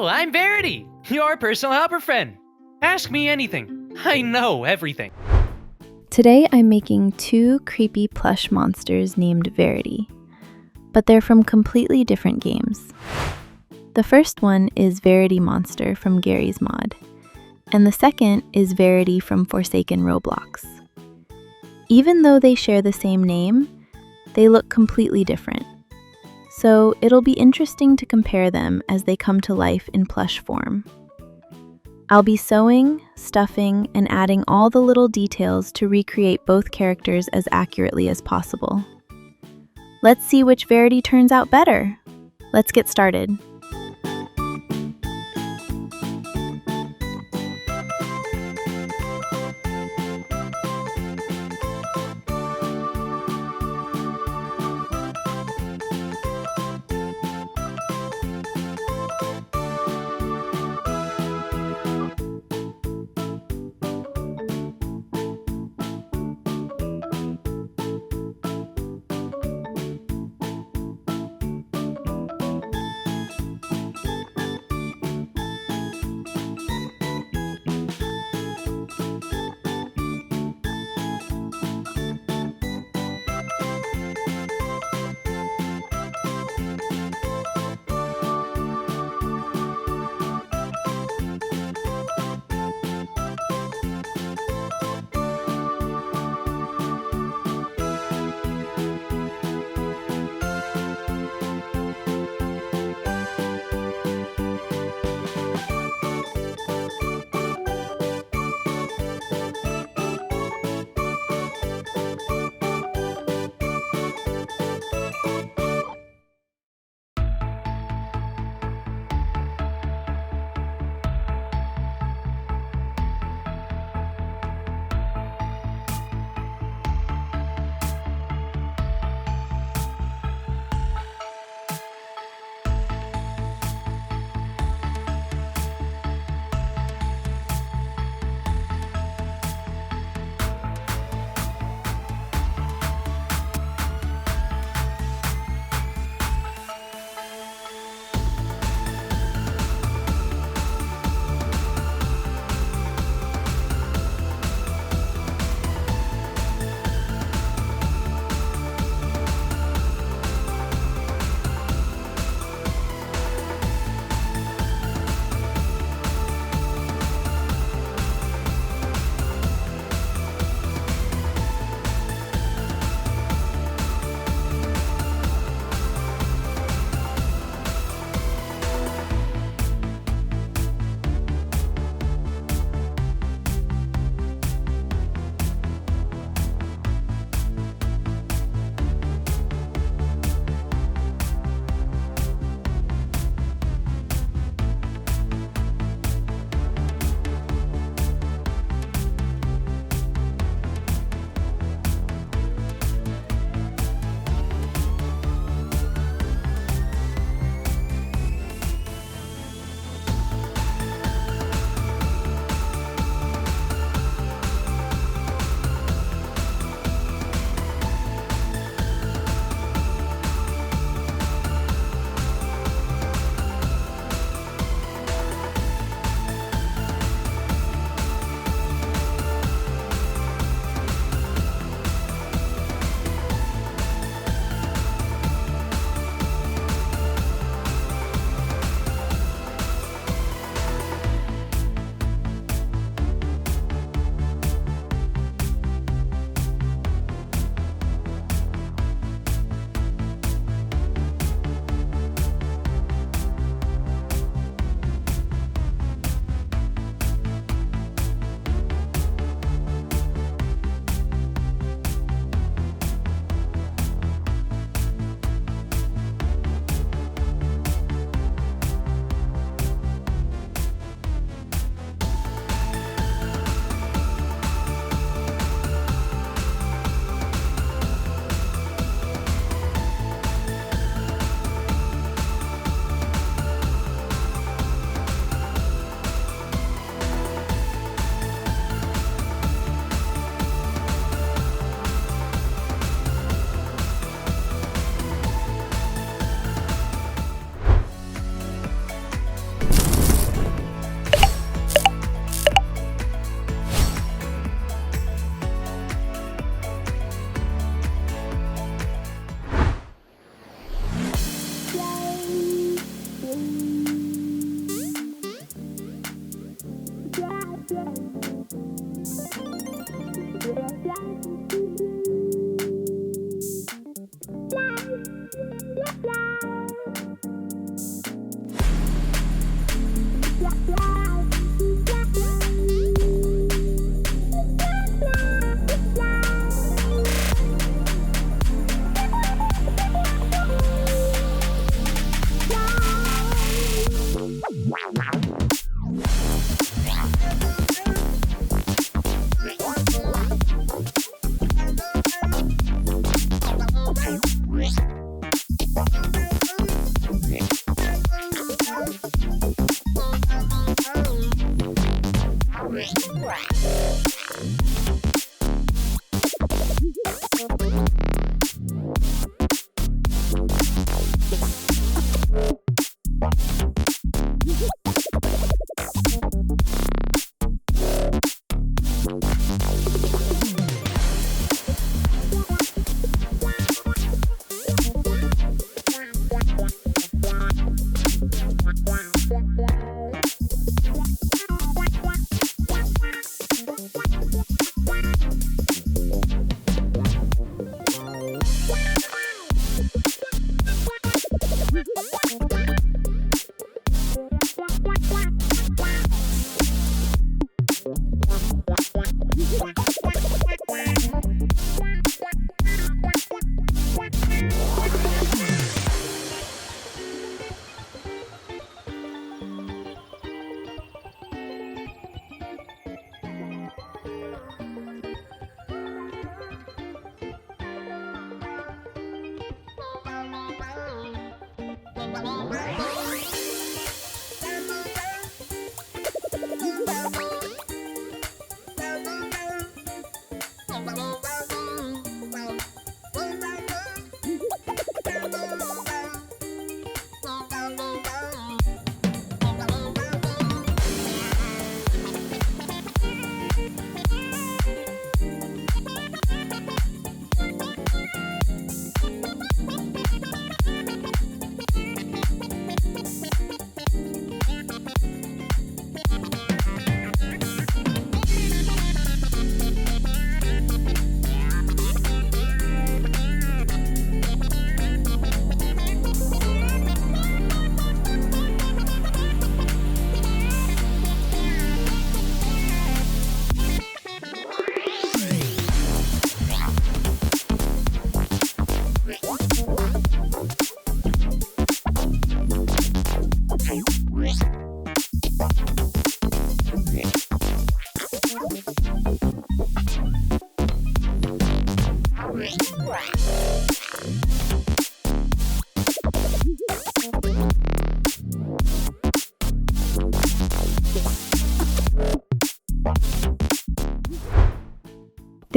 I'm Verity, your personal helper friend. Ask me anything. I know everything. Today I'm making two creepy plush monsters named Verity, but they're from completely different games. The first one is Verity Monster from Garry's mod, and the second is Verity from Forsaken Roblox. Even though they share the same name, they look completely different. So it'll be interesting to compare them as they come to life in plush form. I'll be sewing, stuffing, and adding all the little details to recreate both characters as accurately as possible. Let's see which Verity turns out better. Let's get started.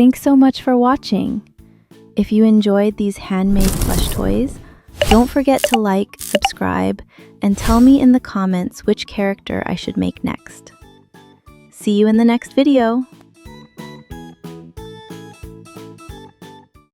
Thanks so much for watching. If you enjoyed these handmade plush toys, don't forget to like, subscribe, and tell me in the comments which character I should make next. See you in the next video!